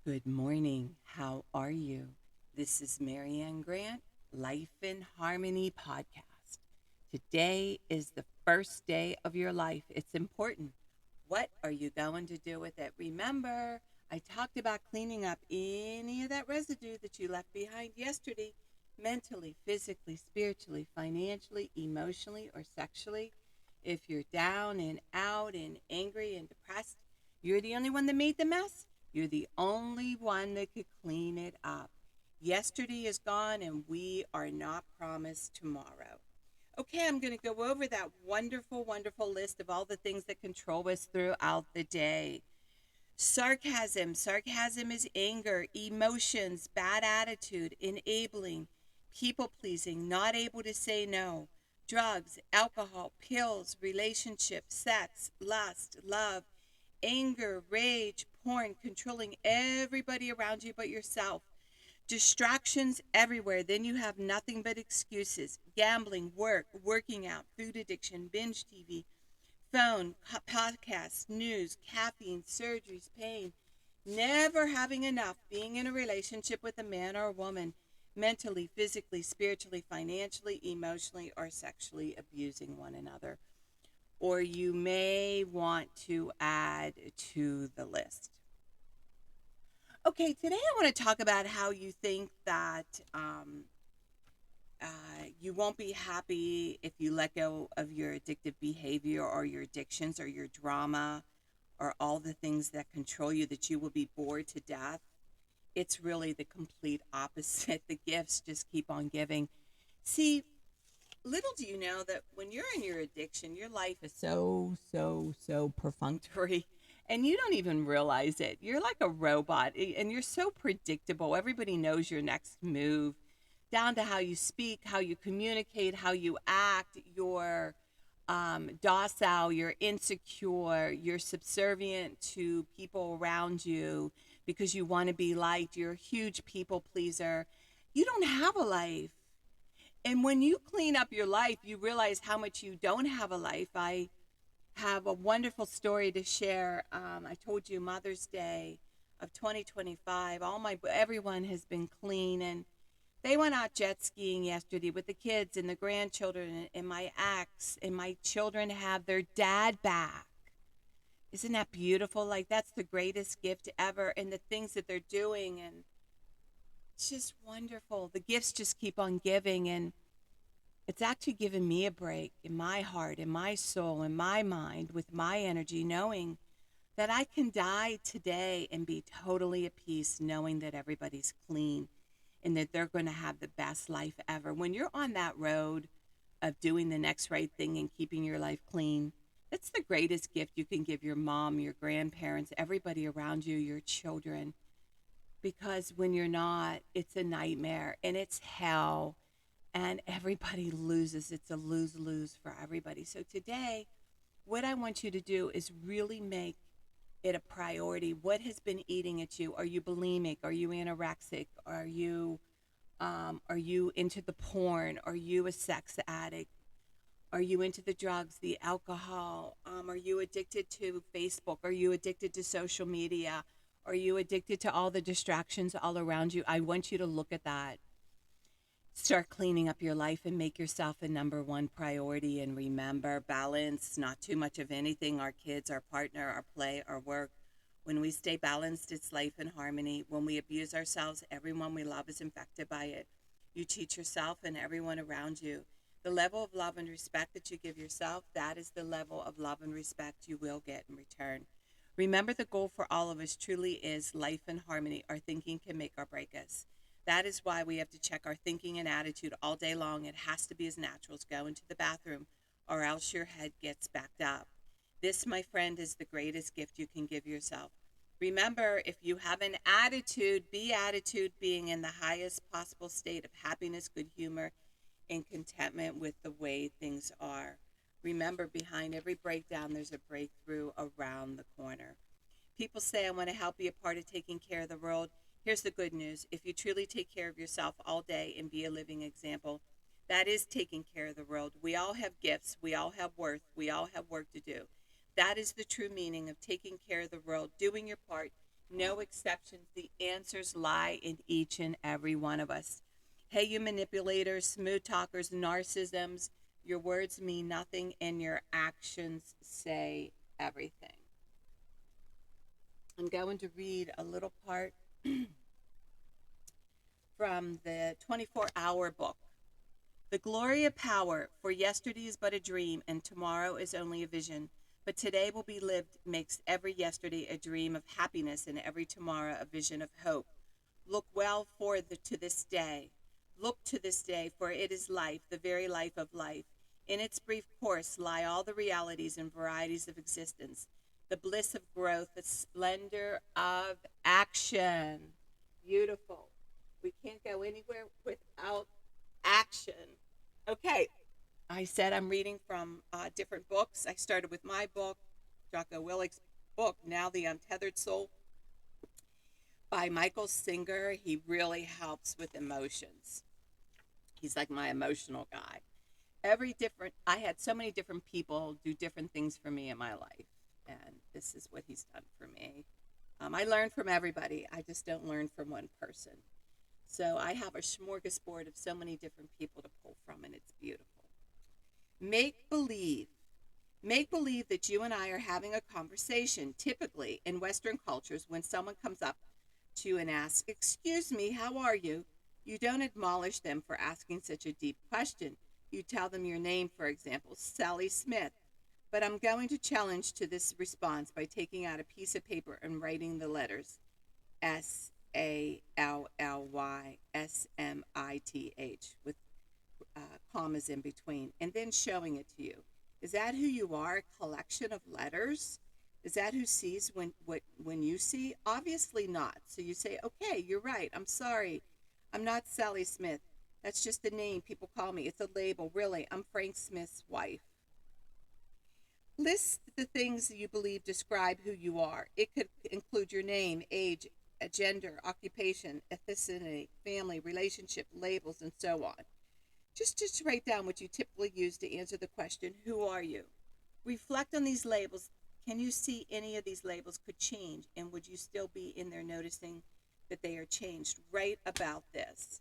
Good morning. How are you? This is Marianne Grant, Life in Harmony podcast. Today is the first day of your life. It's important. What are you going to do with it? Remember, I talked about cleaning up any of that residue that you left behind yesterday, mentally, physically, spiritually, financially, emotionally, or sexually. If you're down and out and angry and depressed, you're the only one that made the mess. You're the only one that could clean it up. Yesterday is gone, and we are not promised tomorrow. Okay, I'm going to go over that wonderful, wonderful list of all the things that control us throughout the day. Sarcasm. Sarcasm is anger, emotions, bad attitude, enabling, people pleasing, not able to say no. Drugs, alcohol, pills, relationships, sex, lust, love, anger, rage, porn, controlling everybody around you but yourself. Distractions everywhere. Then you have nothing but excuses. Gambling, work, working out, food addiction, binge TV, phone, podcasts, news, caffeine, surgeries, pain. Never having enough. Being in a relationship with a man or a woman. Mentally, physically, spiritually, financially, emotionally, or sexually abusing one another. Or you may want to add to the list. Okay, today I want to talk about how you think that you won't be happy if you let go of your addictive behavior or your addictions or your drama or all the things that control you, that you will be bored to death. It's really the complete opposite. The gifts just keep on giving. See, little do you know that when you're in your addiction, your life is so perfunctory and you don't even realize it. You're like a robot and you're so predictable. Everybody knows your next move, down to how you speak, how you communicate, how you act. You're docile, you're insecure, you're subservient to people around you because you want to be liked. You're a huge people pleaser. You don't have a life. And when you clean up your life, you realize how much you don't have a life. I have a wonderful story to share. I told you Mother's Day of 2025. Everyone has been clean, and they went out jet skiing yesterday with the kids and the grandchildren and my ex, and my children have their dad back. Isn't that beautiful? Like, that's the greatest gift ever, and the things that they're doing, and it's just wonderful. The gifts just keep on giving, and it's actually given me a break in my heart, in my soul, in my mind, with my energy, knowing that I can die today and be totally at peace, knowing that everybody's clean and that they're going to have the best life ever. When you're on that road of doing the next right thing and keeping your life clean, that's the greatest gift you can give your mom, your grandparents, everybody around you, your children. Because when you're not, it's a nightmare and it's hell and everybody loses. It's a lose lose for everybody. So today, what I want you to do is really make it a priority. What has been eating at you? Are you bulimic? Are you anorexic? Are you into the porn? Are you a sex addict? Are you into the drugs, the alcohol? Are you addicted to Facebook? Are you addicted to social media? Are you addicted to all the distractions all around you? I want you to look at that. Start cleaning up your life and make yourself a number one priority. And remember, balance, not too much of anything, our kids, our partner, our play, our work. When we stay balanced, it's life in harmony. When we abuse ourselves, everyone we love is infected by it. You teach yourself and everyone around you. The level of love and respect that you give yourself, that is the level of love and respect you will get in return. Remember, the goal for all of us truly is life in harmony. Our thinking can make or break us. That is why we have to check our thinking and attitude all day long. It has to be as natural as going to the bathroom, or else your head gets backed up. This, my friend, is the greatest gift you can give yourself. Remember, if you have an attitude, beatitude being in the highest possible state of happiness, good humor, and contentment with the way things are. Remember, behind every breakdown, there's a breakthrough around the corner. People say, I want to help be a part of taking care of the world. Here's the good news. If you truly take care of yourself all day and be a living example, that is taking care of the world. We all have gifts. We all have worth. We all have work to do. That is the true meaning of taking care of the world, doing your part, No exceptions. The answers lie in each and every one of us. Hey, you manipulators, smooth talkers, narcissisms, your words mean nothing and your actions say everything. I'm going to read a little part from the 24-hour book. The glory of power, for yesterday is but a dream, and tomorrow is only a vision. But today will be lived makes every yesterday a dream of happiness, and every tomorrow a vision of hope. Look well to this day. Look to this day, for it is life, the very life of life. In its brief course lie all the realities and varieties of existence, the bliss of growth, the splendor of action. Beautiful. We can't go anywhere without action. Okay, I said I'm reading from different books. I started with my book, Jocko Willick's book, Now the Untethered Soul, by Michael Singer. He really helps with emotions. He's like my emotional guy. I had so many different people do different things for me in my life, and this is what he's done for me. I learn from everybody. I just don't learn from one person. So I have a smorgasbord of so many different people to pull from, and it's beautiful. Make believe. Make believe that you and I are having a conversation. Typically, in Western cultures, when someone comes up to you and asks, "Excuse me, how are you?" you don't admonish them for asking such a deep question. You tell them your name, for example, Sally Smith. But I'm going to challenge to this response by taking out a piece of paper and writing the letters SALLYSMITH with commas in between, and then showing it to you. Is that who you are, a collection of letters? Is that who sees when you see? Obviously not. So you say, okay, you're right. I'm sorry. I'm not Sally Smith. That's just a name people call me. It's a label. Really, I'm Frank Smith's wife. List the things that you believe describe who you are. It could include your name, age, gender, occupation, ethnicity, family, relationship, labels, and so on. Just write down what you typically use to answer the question, who are you? Reflect on these labels. Can you see any of these labels could change? And would you still be in there noticing that they are changed? Write about this.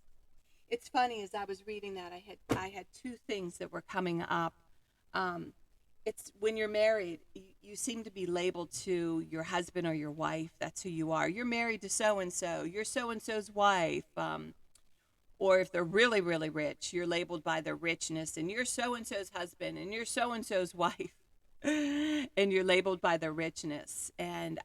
It's funny, as I was reading that, I had two things that were coming up. It's when you're married, you seem to be labeled to your husband or your wife. That's who you are. You're married to so-and-so. You're so-and-so's wife. Or if they're really, really rich, you're labeled by their richness, and you're so-and-so's husband, and you're so-and-so's wife, and you're labeled by their richness. And,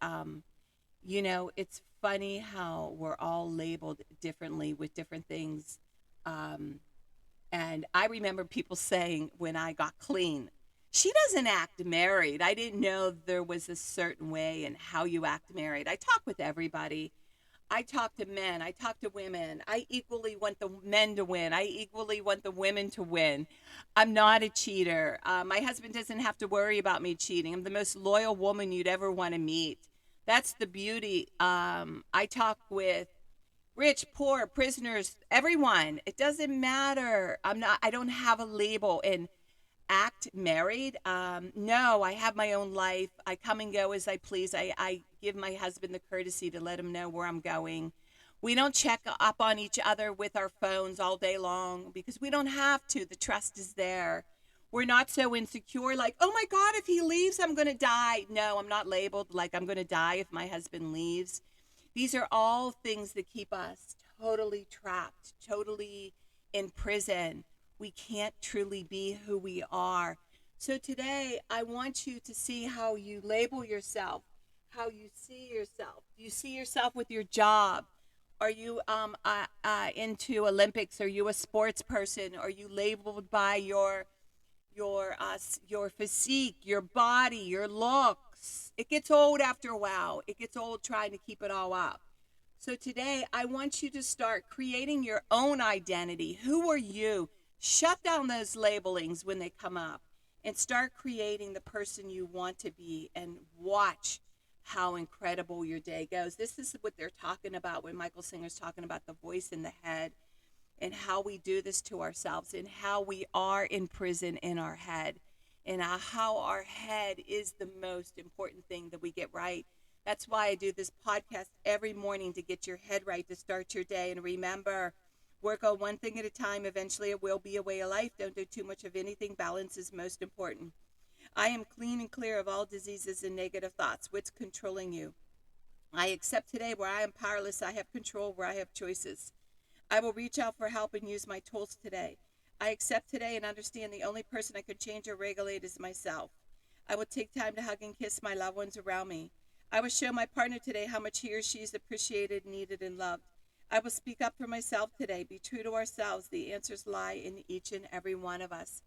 it's funny how we're all labeled differently with different things. And I remember people saying when I got clean, she doesn't act married. I didn't know there was a certain way in how you act married. I talk with everybody. I talk to men. I talk to women. I equally want the men to win. I equally want the women to win. I'm not a cheater. My husband doesn't have to worry about me cheating. I'm the most loyal woman you'd ever want to meet. That's the beauty. I talk with rich, poor, prisoners, everyone. It doesn't matter. I don't have a label. And act married. No, I have my own life. I come and go as I please. I give my husband the courtesy to let him know where I'm going. We don't check up on each other with our phones all day long because we don't have to. The trust is there. We're not so insecure like, oh my God, if he leaves, I'm going to die. No, I'm not labeled like I'm going to die if my husband leaves. These are all things that keep us totally trapped, totally in prison. We can't truly be who we are. So today, I want you to see how you label yourself, how you see yourself. Do you see yourself with your job? Are you into Olympics? Are you a sports person? Are you labeled by your physique, your body, your looks? It gets old after a while. It gets old trying to keep it all up. So today, I want you to start creating your own identity. Who are you? Shut down those labelings when they come up and start creating the person you want to be, and watch how incredible your day goes. This is what they're talking about when Michael Singer's talking about the voice in the head, and how we do this to ourselves, and how we are in prison in our head, and how our head is the most important thing that we get right. That's why I do this podcast every morning, to get your head right, to start your day. And remember, work on one thing at a time. Eventually, it will be a way of life. Don't do too much of anything. Balance is most important. I am clean and clear of all diseases and negative thoughts. What's controlling you? I accept today where I am powerless. I have control where I have choices. I will reach out for help and use my tools today. I accept today and understand the only person I can change or regulate is myself. I will take time to hug and kiss my loved ones around me. I will show my partner today how much he or she is appreciated, needed, and loved. I will speak up for myself today. Be true to ourselves. The answers lie in each and every one of us.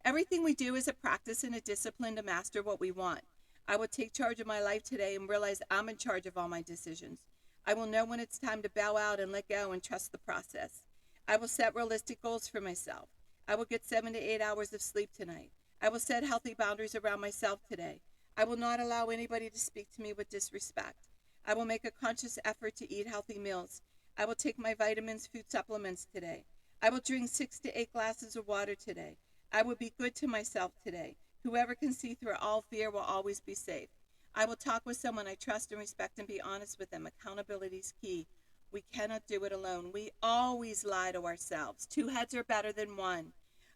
Everything we do is a practice and a discipline to master what we want. I will take charge of my life today and realize I'm in charge of all my decisions. I will know when it's time to bow out and let go and trust the process. I will set realistic goals for myself. I will get 7 to 8 hours of sleep tonight. I will set healthy boundaries around myself today. I will not allow anybody to speak to me with disrespect. I will make a conscious effort to eat healthy meals. I will take my vitamins, food supplements today. I will drink 6 to 8 glasses of water today. I will be good to myself today. Whoever can see through all fear will always be safe. I will talk with someone I trust and respect and be honest with them. Accountability is key. We cannot do it alone. We always lie to ourselves. 2 heads are better than 1.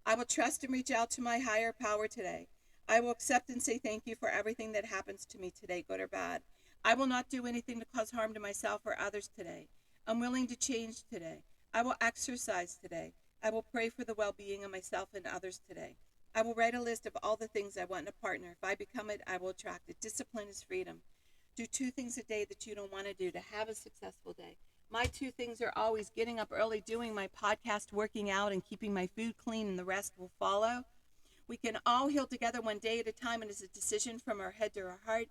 I will trust and reach out to my higher power today. I will accept and say thank you for everything that happens to me today, good or bad. I will not do anything to cause harm to myself or others today. I'm willing to change today. I will exercise today. I will pray for the well-being of myself and others today. I will write a list of all the things I want in a partner. If I become it, I will attract it. Discipline is freedom. Do 2 things a day that you don't want to do to have a successful day. My 2 things are always getting up early, doing my podcast, working out, and keeping my food clean, and the rest will follow. We can all heal together one day at a time, and it's a decision from our head to our heart.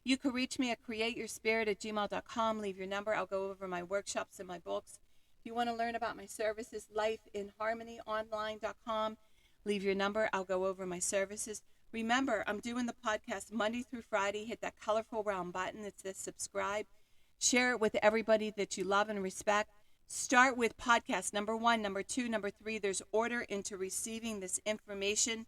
You can reach me at createyourspirit@gmail.com. Leave your number. I'll go over my workshops and my books. If you want to learn about my services, lifeinharmonyonline.com. Leave your number. I'll go over my services. Remember, I'm doing the podcast Monday through Friday. Hit that colorful round button that says subscribe. Share it with everybody that you love and respect. Start with podcast number 1, number 2, number 3. There's order into receiving this information.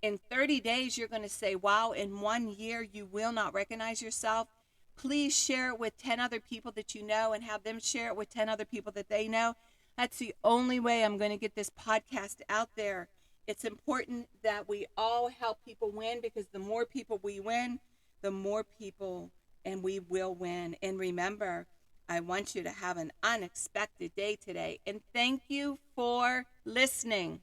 In 30 days, you're going to say, wow. In 1 year, you will not recognize yourself. Please share it with 10 other people that you know and have them share it with 10 other people that they know. That's the only way I'm going to get this podcast out there. It's important that we all help people win, because the more people we win, the more people, and we will win. And remember, I want you to have an unexpected day today. And thank you for listening.